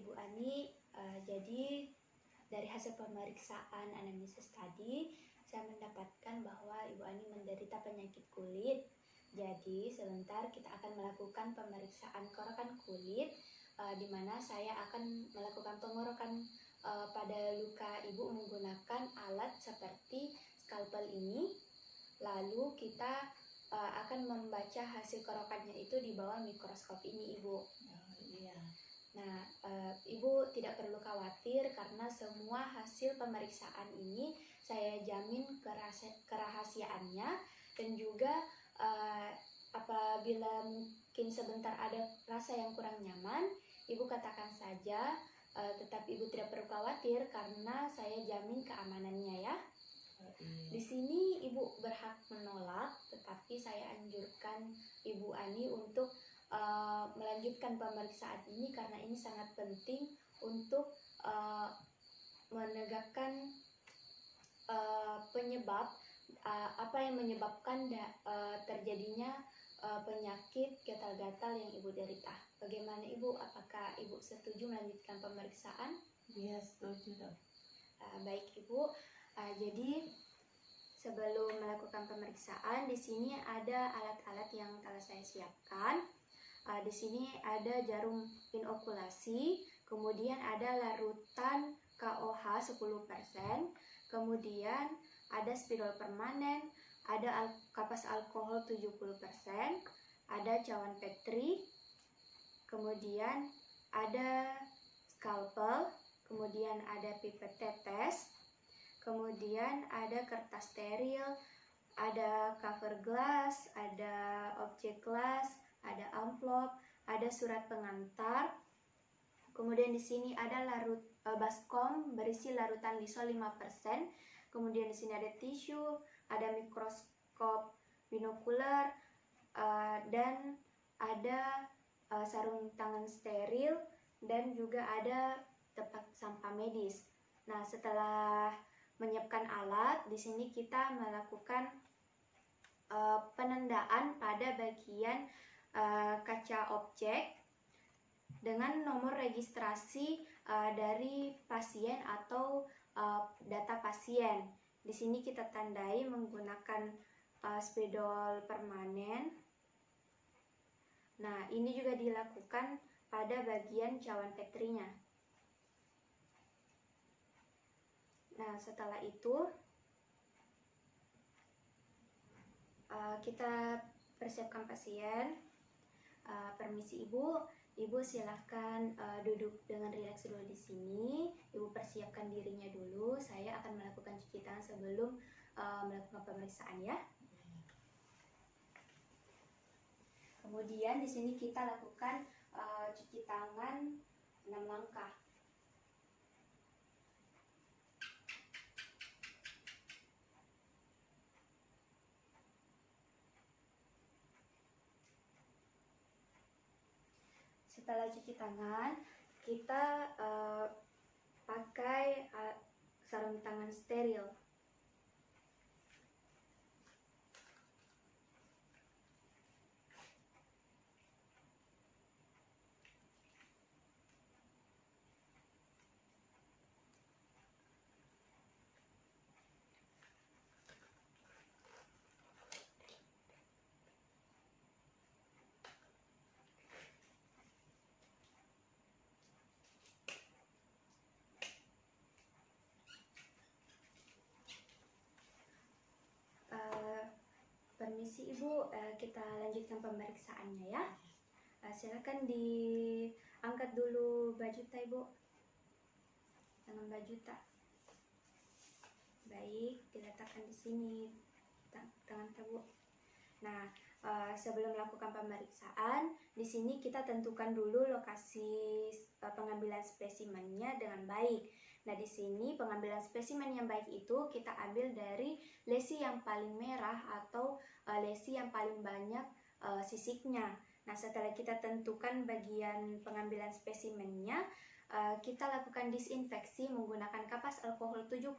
Ibu Ani. Jadi dari hasil pemeriksaan anamnesis tadi, saya mendapatkan bahwa Ibu Ani menderita penyakit kulit. Jadi sebentar kita akan melakukan pemeriksaan korokan kulit, di mana saya akan melakukan pengorokan pada luka Ibu menggunakan alat seperti skalpel ini. Lalu kita akan membaca hasil korokannya itu di bawah mikroskop ini, Ibu. Nah, Ibu tidak perlu khawatir karena semua hasil pemeriksaan ini saya jamin kerahasiaannya, dan juga apabila mungkin sebentar ada rasa yang kurang nyaman, Ibu katakan saja, tetap Ibu tidak perlu khawatir karena saya jamin keamanannya ya. Di sini Ibu berhak menolak, tetapi saya anjurkan Ibu Ani untuk melanjutkan pemeriksaan ini karena ini sangat penting untuk menegakkan penyebab apa yang menyebabkan terjadinya penyakit gatal-gatal yang Ibu derita. Bagaimana Ibu? Apakah Ibu setuju melanjutkan pemeriksaan? Iya, setuju dong. Baik Ibu. Jadi sebelum melakukan pemeriksaan, di sini ada alat-alat yang telah saya siapkan. Di sini ada jarum inokulasi, kemudian ada larutan KOH 10%, kemudian ada spidol permanen, ada kapas alkohol 70%, ada cawan Petri, kemudian ada skalpel, kemudian ada pipet tetes, kemudian ada kertas steril, ada cover glass, ada objek glass, ada amplop, ada surat pengantar. Kemudian di sini ada baskom berisi larutan lisol 5%. Kemudian di sini ada tisu, ada mikroskop binokular, dan ada sarung tangan steril, dan juga ada tempat sampah medis. Nah, setelah menyiapkan alat, di sini kita melakukan penandaan pada bagian kaca objek dengan nomor registrasi dari pasien atau data pasien. Di sini kita tandai menggunakan spidol permanen. Nah, ini juga dilakukan pada bagian cawan Petrinya. Nah, setelah itu kita persiapkan pasien. Permisi Ibu, Ibu silahkan duduk dengan rileks dulu di sini. Ibu persiapkan dirinya dulu. Saya akan melakukan cuci tangan sebelum melakukan pemeriksaan ya. Kemudian di sini kita lakukan cuci tangan 6 langkah. Setelah cuci tangan, kita pakai sarung tangan steril. Permisi Ibu, kita lanjutkan pemeriksaannya ya. Silakan diangkat dulu baju Ibu, tangan baju. Baik, diletakkan di sini tangan Bu. Nah, sebelum melakukan pemeriksaan, di sini kita tentukan dulu lokasi pengambilan spesimennya dengan baik. Nah, di sini pengambilan spesimen yang baik itu kita ambil dari lesi yang paling merah atau lesi yang paling banyak sisiknya. Nah, setelah kita tentukan bagian pengambilan spesimennya, kita lakukan disinfeksi menggunakan kapas alkohol 70%.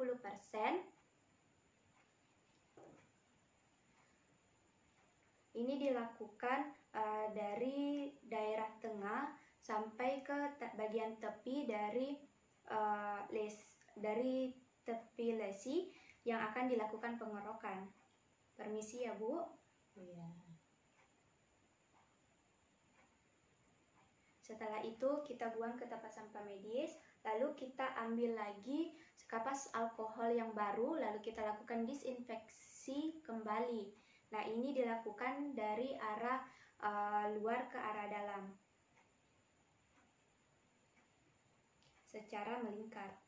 Ini dilakukan dari daerah tengah sampai ke bagian tepi dari tepi lesi yang akan dilakukan pengorokan. Permisi ya Bu. Iya. Setelah itu kita buang ke tempat sampah medis, lalu kita ambil lagi sekapas alkohol yang baru, lalu kita lakukan disinfeksi kembali. Nah, ini dilakukan dari arah luar ke arah dalam secara melingkar.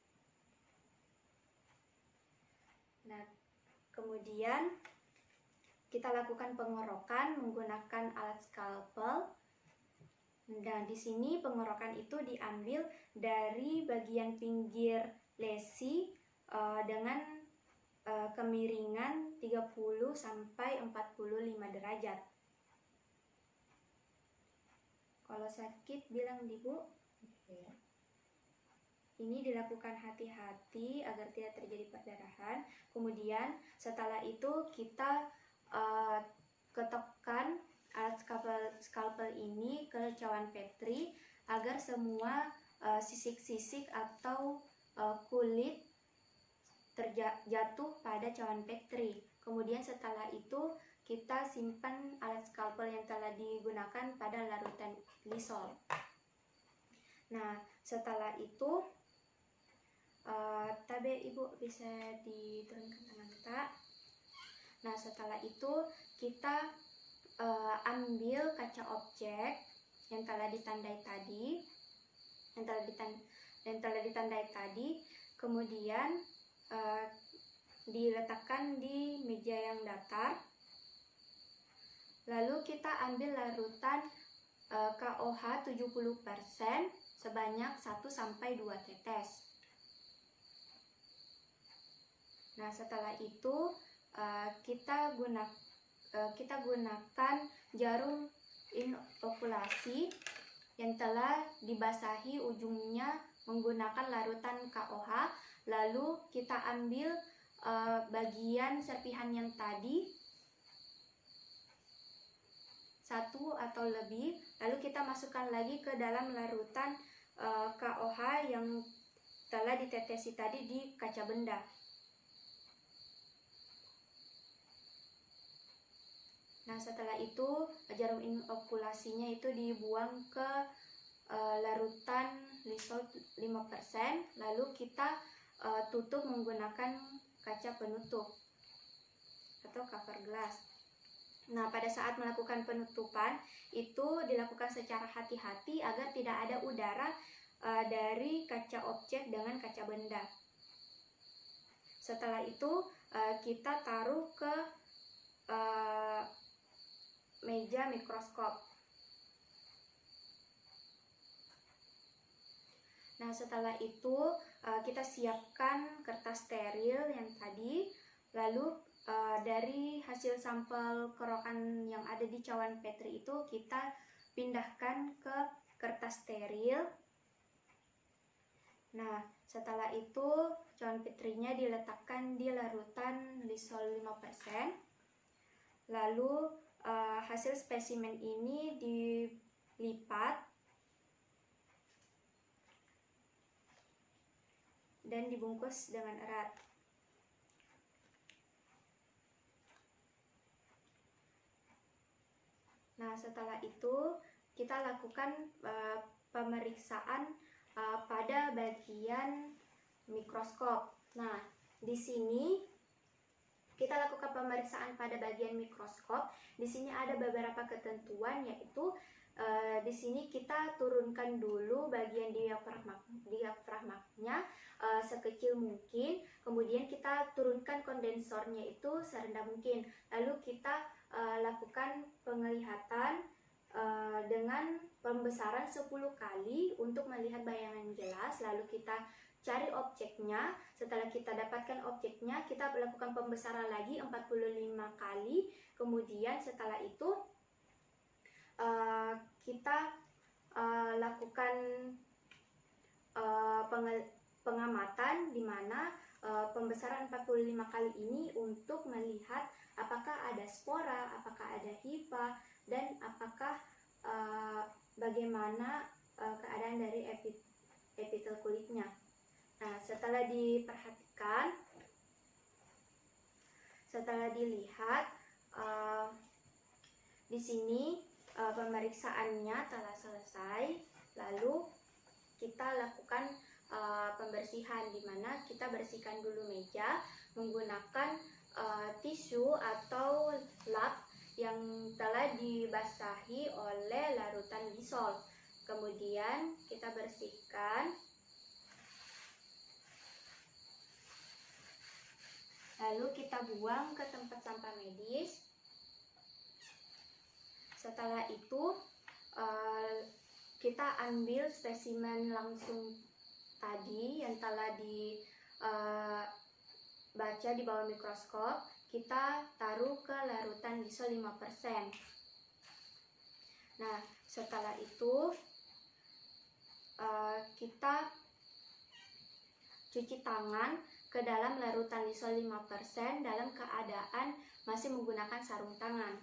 Nah, kemudian kita lakukan pengorokan menggunakan alat skalpel. Nah, di sini pengorokan itu diambil dari bagian pinggir lesi dengan kemiringan 30 sampai 45 derajat. Kalau sakit bilang di Bu. Ya. Ini dilakukan hati-hati agar tidak terjadi perdarahan. Kemudian setelah itu kita ketukkan alat skalpel ini ke cawan Petri agar semua sisik-sisik atau kulit terjatuh pada cawan Petri. Kemudian setelah itu kita simpan alat skalpel yang telah digunakan pada larutan lisol. Nah, setelah itu tabe Ibu bisa diturunkan tangan tak. Nah, setelah itu kita ambil kaca objek yang telah ditandai tadi, kemudian diletakkan di meja yang datar. Lalu kita ambil larutan KOH 70% sebanyak 1-2 tetes. Nah, setelah itu kita gunakan jarum inokulasi yang telah dibasahi ujungnya menggunakan larutan KOH. Lalu kita ambil bagian serpihan yang tadi, 1 atau lebih, lalu kita masukkan lagi ke dalam larutan KOH yang telah ditetesi tadi di kaca benda. Nah, setelah itu jarum inokulasinya itu dibuang ke larutan lisol 5%, lalu kita tutup menggunakan kaca penutup atau cover glass. Nah, pada saat melakukan penutupan itu dilakukan secara hati-hati agar tidak ada udara dari kaca objek dengan kaca benda. Setelah itu kita taruh ke meja mikroskop. Nah, setelah itu kita siapkan kertas steril yang tadi, lalu dari hasil sampel kerokan yang ada di cawan Petri itu kita pindahkan ke kertas steril. Nah, setelah itu cawan Petrinya diletakkan di larutan lisol 5%. Lalu hasil spesimen ini dilipat dan dibungkus dengan erat. Nah, setelah itu kita lakukan pemeriksaan pada bagian mikroskop. Nah, di sini kita lakukan pemeriksaan pada bagian mikroskop. Di sini ada beberapa ketentuan, yaitu di sini kita turunkan dulu bagian diafragmanya sekecil mungkin. Kemudian kita turunkan kondensornya itu serendah mungkin. Lalu kita lakukan penglihatan dengan pembesaran 10 kali untuk melihat bayangan jelas. Lalu kita cari objeknya. Setelah kita dapatkan objeknya, kita lakukan pembesaran lagi 45 kali. Kemudian setelah itu kita lakukan pengamatan, di mana pembesaran 45 kali ini untuk melihat apakah ada spora, apakah ada hifa, dan apakah bagaimana keadaan dari epitel kulitnya. Nah, setelah diperhatikan, setelah dilihat, di sini pemeriksaannya telah selesai. Lalu kita lakukan pembersihan, di mana kita bersihkan dulu meja menggunakan tisu atau lap yang telah dibasahi oleh larutan Lysol. Kemudian kita bersihkan. Lalu kita buang ke tempat sampah medis. Setelah itu kita ambil spesimen langsung tadi yang telah dibaca di bawah mikroskop. Kita taruh ke larutan Lysol 5%. Nah, setelah itu kita cuci tangan ke dalam larutan Lysol 5% dalam keadaan masih menggunakan sarung tangan.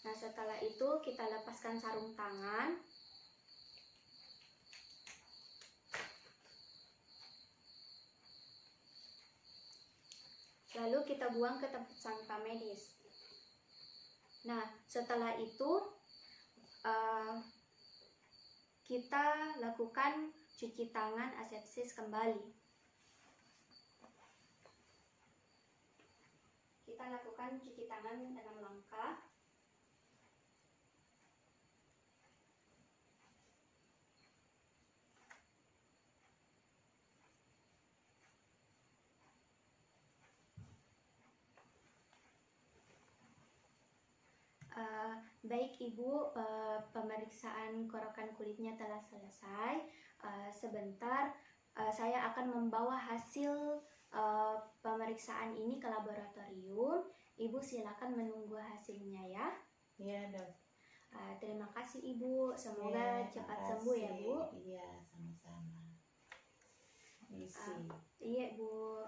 Nah, setelah itu kita lepaskan sarung tangan. Lalu kita buang ke tempat sampah medis. Nah, setelah itu kita lakukan cuci tangan asepsis kembali. Kita lakukan cuci tangan 6 langkah. Baik Ibu, pemeriksaan korokan kulitnya telah selesai. Sebentar saya akan membawa hasil pemeriksaan ini ke laboratorium. Ibu silakan menunggu hasilnya ya. Iya, Dok. Terima kasih Ibu, semoga cepat sembuh ya Bu. Iya, sama-sama. Isi. Iya Bu.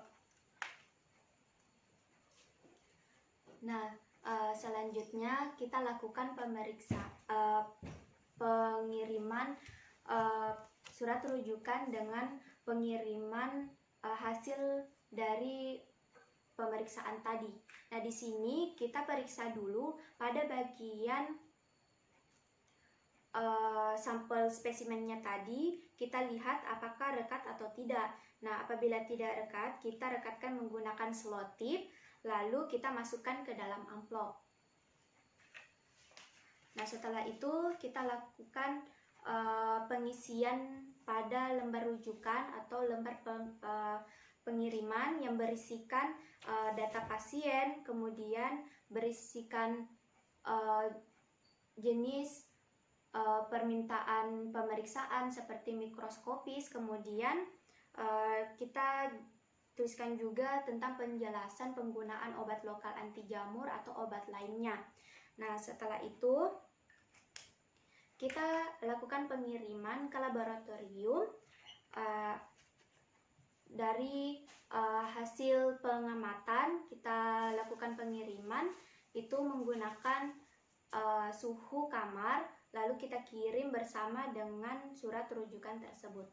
Nah, selanjutnya kita lakukan pengiriman surat rujukan dengan pengiriman hasil dari pemeriksaan tadi. Nah, di sini kita periksa dulu pada bagian sampel spesimennya tadi, kita lihat apakah rekat atau tidak. Nah, apabila tidak rekat, kita rekatkan menggunakan selotip, lalu kita masukkan ke dalam amplop. Nah, setelah itu kita lakukan pengisian pada lembar rujukan atau lembar pengiriman yang berisikan data pasien, kemudian berisikan jenis permintaan pemeriksaan seperti mikroskopis, kemudian kita tuliskan juga tentang penjelasan penggunaan obat lokal anti jamur atau obat lainnya. Nah, setelah itu kita lakukan pengiriman ke laboratorium. Dari hasil pengamatan kita lakukan pengiriman itu menggunakan suhu kamar, lalu kita kirim bersama dengan surat rujukan tersebut.